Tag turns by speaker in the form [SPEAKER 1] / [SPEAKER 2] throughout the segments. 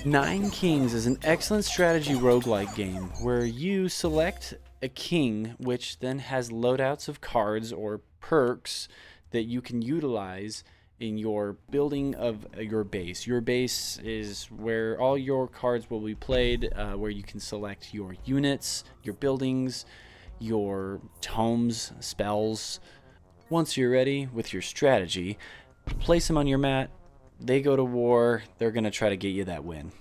[SPEAKER 1] Nine Kings is an excellent strategy roguelike game where you select a king, which then has loadouts of cards or perks that you can utilize in your building of your base. Your base is where all your cards will be played, where you can select your units, your buildings, your tomes, spells. Once you're ready with your strategy, place them on your mat. They go to war. They're going to try to get you that win.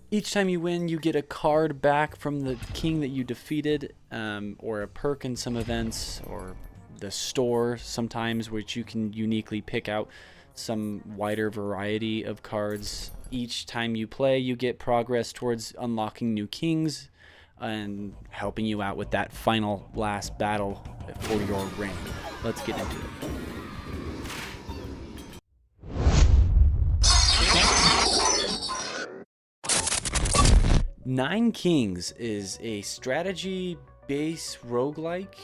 [SPEAKER 1] Each time you win, you get a card back from the king that you defeated, or a perk in some events, or the store sometimes, which you can uniquely pick out some wider variety of cards. Each time you play, you get progress towards unlocking new kings and helping you out with that final last battle for your reign. Let's get into it. Nine Kings is a strategy-based roguelike.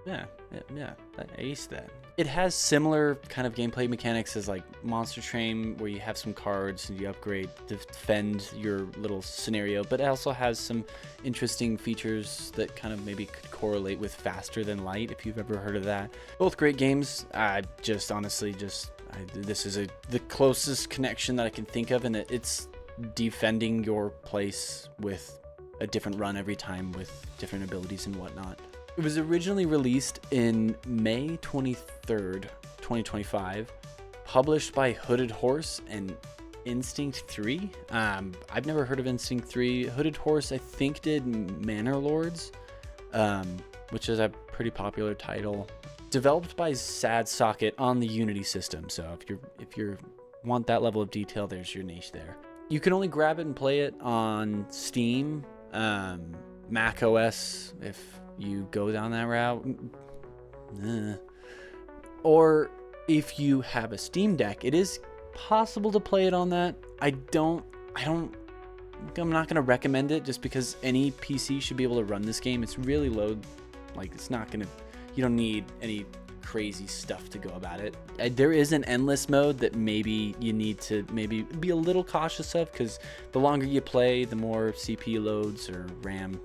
[SPEAKER 1] Yeah, I aced that. It has similar kind of gameplay mechanics as like Monster Train, where you have some cards and you upgrade to defend your little scenario, but it also has some interesting features that kind of maybe could correlate with Faster Than Light, if you've ever heard of that. Both great games. This is the closest connection that I can think of, and it's defending your place with a different run every time with different abilities and whatnot. It was originally released in May 23rd, 2025, published by Hooded Horse and Instinct 3. I've never heard of Instinct 3. Hooded Horse, I think, did Manor Lords, which is a pretty popular title. Developed by Sad Socket on the Unity system, so if you want that level of detail, there's your niche there. You can only grab it and play it on Steam, Mac OS, if you go down that route, or if you have a Steam Deck, it is possible to play it on that. I'm not gonna recommend it just because any PC should be able to run this game. It's really low, you don't need any crazy stuff to go about it. There is an endless mode that maybe you need to be a little cautious of, because the longer you play, the more CPU loads or RAM,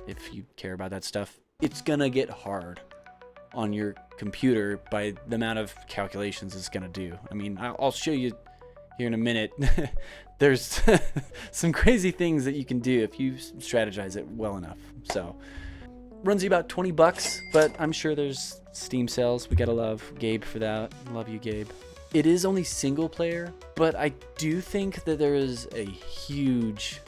[SPEAKER 1] if you care about that stuff, it's gonna get hard on your computer by the amount of calculations it's gonna do. I mean, I'll show you here in a minute. There's some crazy things that you can do if you strategize it well enough. So runs you about $20, but I'm sure there's Steam sales. We gotta love Gabe for that. Love you, Gabe. It is only single player, but I do think that there is a huge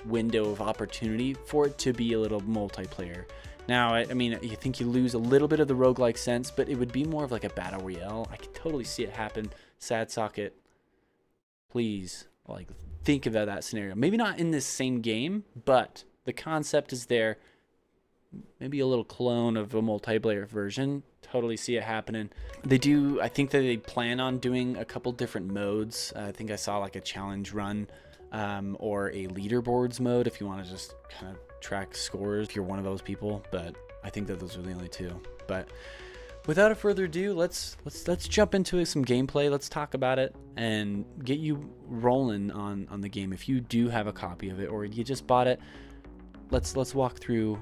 [SPEAKER 1] window of opportunity for it to be a little multiplayer. Now, I mean, you think you lose a little bit of the roguelike sense, but it would be more of like a battle royale. I can totally see it happen. Sad Socket, please, think about that scenario. Maybe not in this same game, but the concept is there. Maybe a little clone of a multiplayer version. Totally see it happening. I think that they plan on doing a couple different modes. I think I saw like a challenge run, or a leaderboards mode if you want to just kind of track scores if you're one of those people, but I think that those are the only two. But without further ado, let's jump into some gameplay. Let's talk about it and get you rolling on the game. If you do have a copy of it or you just bought it, let's walk through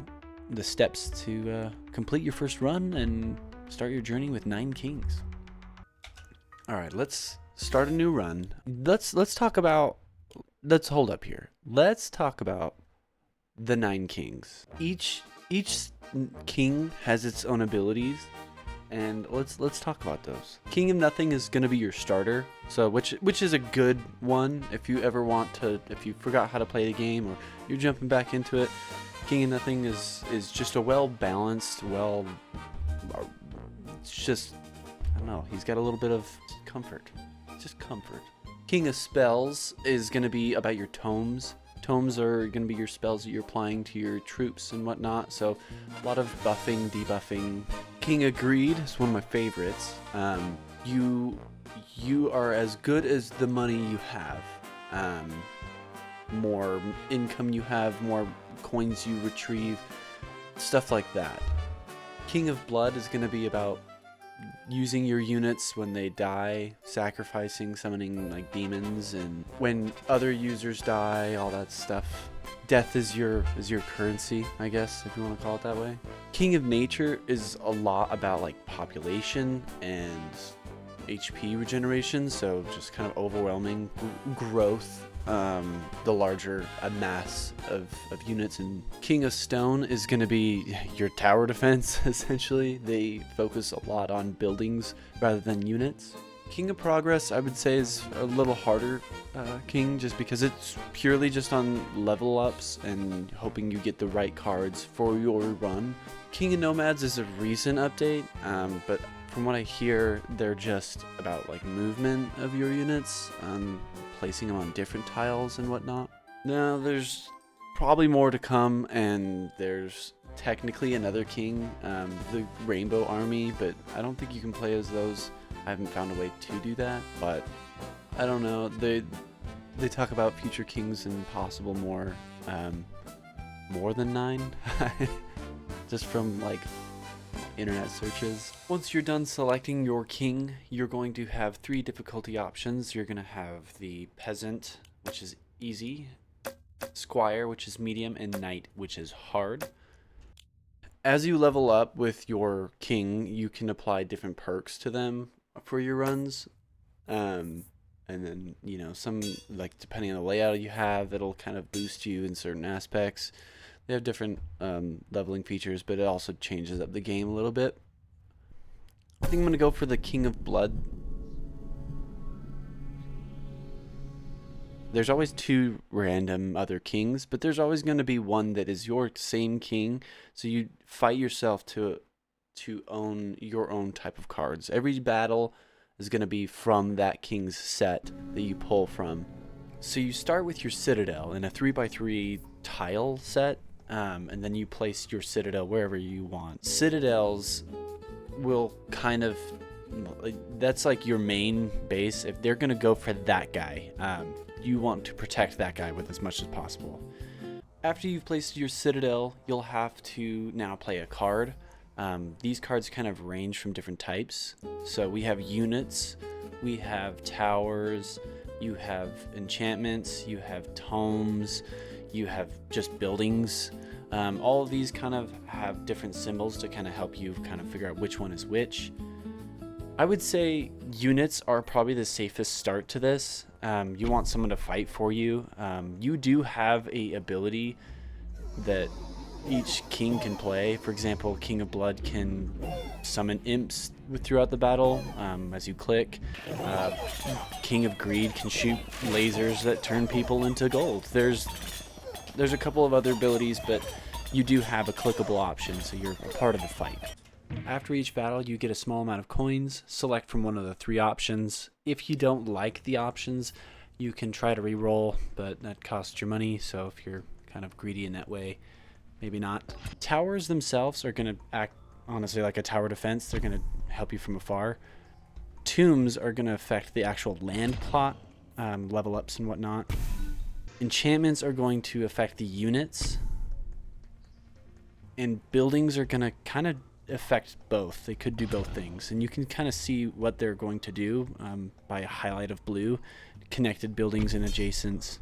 [SPEAKER 1] the steps to complete your first run and start your journey with Nine Kings. All right, let's start a new run. Let's hold up here. Let's talk about the Nine Kings. Each king has its own abilities, and let's talk about those. King of Nothing is going to be your starter, so which is a good one if you forgot how to play the game or you're jumping back into it. King of Nothing is just a well-balanced, it's just, I don't know, he's got a little bit of comfort. Just comfort. King of Spells is going to be about your tomes. Tomes are going to be your spells that you're applying to your troops and whatnot, so a lot of buffing, debuffing. King of Greed is one of my favorites. You are as good as the money you have. More income you have, more coins you retrieve, stuff like that. King of Blood is going to be about using your units when they die, sacrificing, summoning like demons, and when other users die, all that stuff. Death is your currency, I guess, if you want to call it that way. King of Nature is a lot about like population and HP regeneration, so just kind of overwhelming growth, the larger a mass of units. And King of Stone is going to be your tower defense, essentially. They focus a lot on buildings rather than units. King of Progress, I would say, is a little harder king, just because it's purely just on level ups and hoping you get the right cards for your run. King of Nomads is a recent update, but from what I hear, they're just about like movement of your units, placing them on different tiles and whatnot. Now, there's probably more to come, and there's technically another king, the Rainbow Army, but I don't think you can play as those. I haven't found a way to do that, but I don't know. They talk about future kings and possible more than 9, just from like internet searches. Once you're done selecting your king, you're going to have 3 difficulty options. You're going to have the Peasant, which is easy, Squire, which is medium, and Knight, which is hard. As you level up with your king, you can apply different perks to them for your runs, and then, you know, some, like, depending on the layout you have, it'll kind of boost you in certain aspects. They have different leveling features, but it also changes up the game a little bit. I think I'm going to go for the King of Blood. There's always 2 random other kings, but there's always going to be one that is your same king, so you fight yourself to own your own type of cards. Every battle is going to be from that king's set that you pull from. So you start with your Citadel in a 3x3 tile set, and then you place your Citadel wherever you want. Citadels will kind of, that's like your main base. If they're going to go for that guy, you want to protect that guy with as much as possible. After you've placed your Citadel, you'll have to now play a card. These cards kind of range from different types. So we have units, we have towers, you have enchantments, you have tomes, you have just buildings. All of these kind of have different symbols to kind of help you kind of figure out which one is which. I would say units are probably the safest start to this. You want someone to fight for you. You do have a ability that each king can play. For example, King of Blood can summon imps throughout the battle as you click. King of Greed can shoot lasers that turn people into gold. There's a couple of other abilities, but you do have a clickable option, so you're a part of the fight. After each battle, you get a small amount of coins. Select from one of the 3 options. If you don't like the options, you can try to re-roll, but that costs your money, so if you're kind of greedy in that way, maybe not. Towers themselves are going to act, honestly, like a tower defense. They're going to help you from afar. Tombs are going to affect the actual land plot, level ups and whatnot. Enchantments are going to affect the units. And buildings are going to kind of affect both. They could do both things. And you can kind of see what they're going to do by a highlight of blue. Connected buildings and adjacents.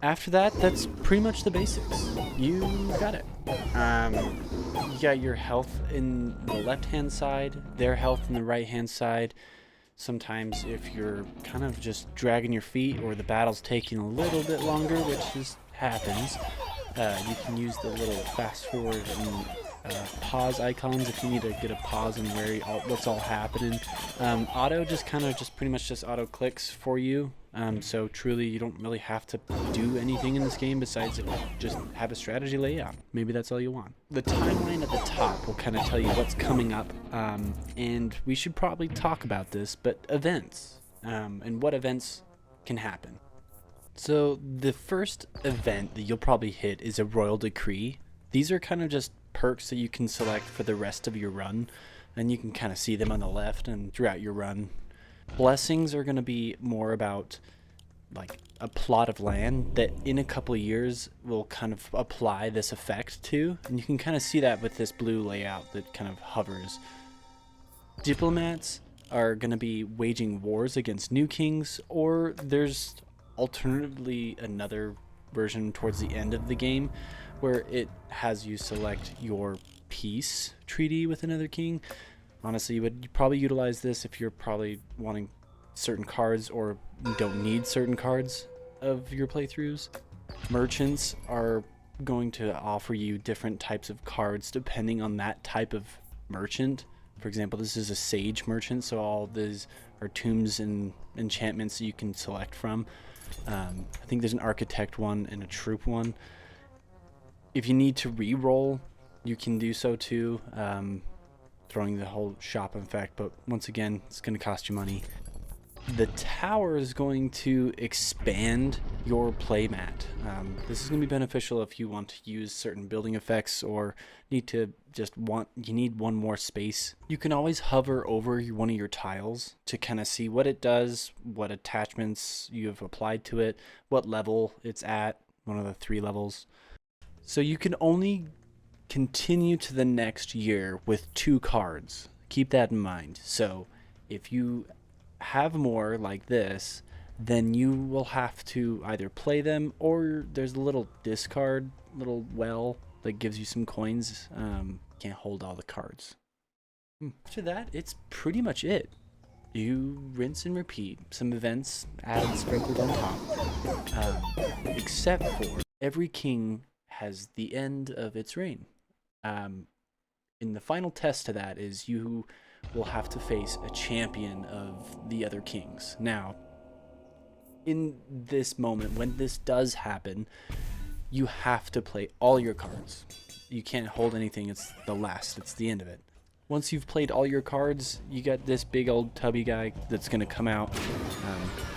[SPEAKER 1] After that, that's pretty much the basics. You got it. You got your health in the left-hand side, their health in the right-hand side. Sometimes if you're kind of just dragging your feet or the battle's taking a little bit longer, which happens, you can use the little fast forward and pause icons if you need to get a pause and what's all happening. Auto just pretty much auto clicks for you. So truly you don't really have to do anything in this game besides just have a strategy layout. Maybe that's all you want. The timeline at the top will kind of tell you what's coming up, and we should probably talk about this, but events, and what events can happen. So the first event that you'll probably hit is a Royal Decree. These are kind of just perks that you can select for the rest of your run, and you can kind of see them on the left and throughout your run. Blessings are going to be more about like a plot of land that in a couple of years will kind of apply this effect to, and you can kind of see that with this blue layout that kind of hovers. Diplomats are going to be waging wars against new kings, or there's alternatively another version towards the end of the game where it has you select your peace treaty with another king. Honestly, you would probably utilize this if you're probably wanting certain cards or don't need certain cards of your playthroughs. Merchants are going to offer you different types of cards depending on that type of merchant. For example, this is a sage merchant, so all these are tombs and enchantments that you can select from. I think there's an architect one and a troop one. If you need to re-roll, you can do so too, throwing the whole shop effect, but once again, it's going to cost you money. The tower is going to expand your playmat. This is going to be beneficial if you want to use certain building effects or need to you need one more space. You can always hover over one of your tiles to kind of see what it does, what attachments you have applied to it, what level it's at, one of the 3 levels. So you can only continue to the next year with 2 cards. Keep that in mind. So if you have more like this, then you will have to either play them, or there's a little discard, little well that gives you some coins. Can't hold all the cards. After that, it's pretty much it. You rinse and repeat. Some events added sprinkled on top, except for every king has the end of its reign. In the final test to that is you will have to face a champion of the other kings. Now, in this moment, when this does happen, you have to play all your cards. You can't hold anything. It's the last. It's the end of it. Once you've played all your cards, you got this big old tubby guy that's going to come out.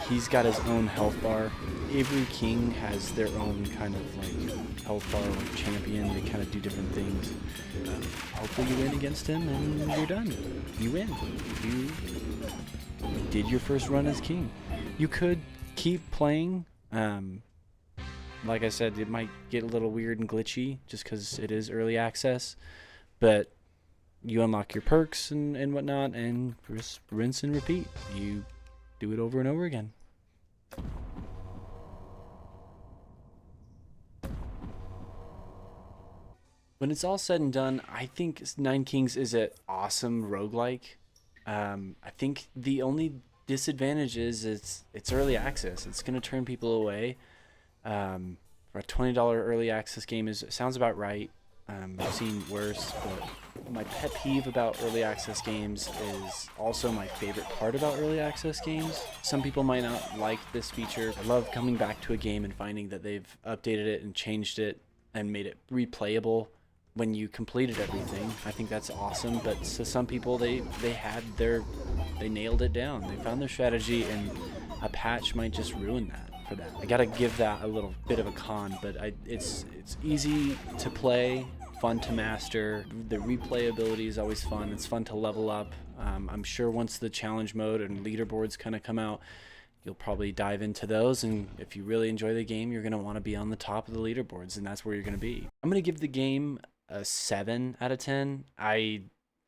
[SPEAKER 1] He's got his own health bar. Every king has their own kind of like health bar, like champion. They kind of do different things. Hopefully you win against him and you're done. You win. You did your first run as king. You could keep playing. Like I said, it might get a little weird and glitchy just because it is early access. But you unlock your perks and whatnot, and just rinse and repeat. You do it over and over again. When it's all said and done, I think Nine Kings is an awesome roguelike. I think the only disadvantage is it's early access. It's going to turn people away. For a $20 early access game sounds about right. I've seen worse, but my pet peeve about early access games is also my favorite part about early access games. Some people might not like this feature. I love coming back to a game and finding that they've updated it and changed it and made it replayable when you completed everything. I think that's awesome, but to some people, they nailed it down. They found their strategy, and a patch might just ruin that. For that, I gotta give that a little bit of a con, but it's easy to play, fun to master. The replayability is always fun. It's fun to level up. I'm sure once the challenge mode and leaderboards kind of come out, you'll probably dive into those, and if you really enjoy the game, you're gonna want to be on the top of the leaderboards, and that's where you're gonna be. I'm gonna give the game a 7 out of 10. I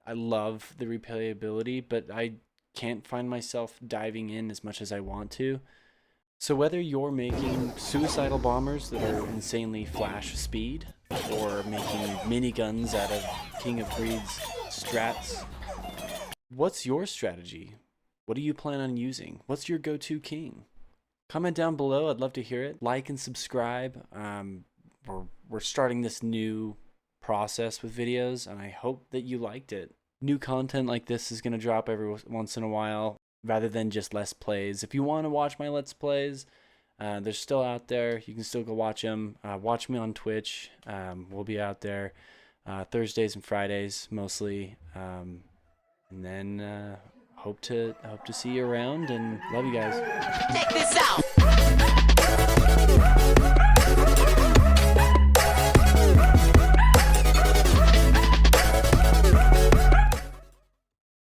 [SPEAKER 1] love the replayability, but I can't find myself diving in as much as I want to. So whether you're making suicidal bombers that are insanely flash speed, or making miniguns out of King of Greed's strats, what's your strategy? What do you plan on using? What's your go-to king? Comment down below. I'd love to hear it. Like and subscribe. We're starting this new process with videos, and I hope that you liked it. New content like this is going to drop every once in a while, rather than just Let's Plays. If you want to watch my Let's Plays, they're still out there. You can still go watch them. Watch me on Twitch. We'll be out there Thursdays and Fridays mostly. And then hope to see you around, and love you guys.
[SPEAKER 2] Check this out.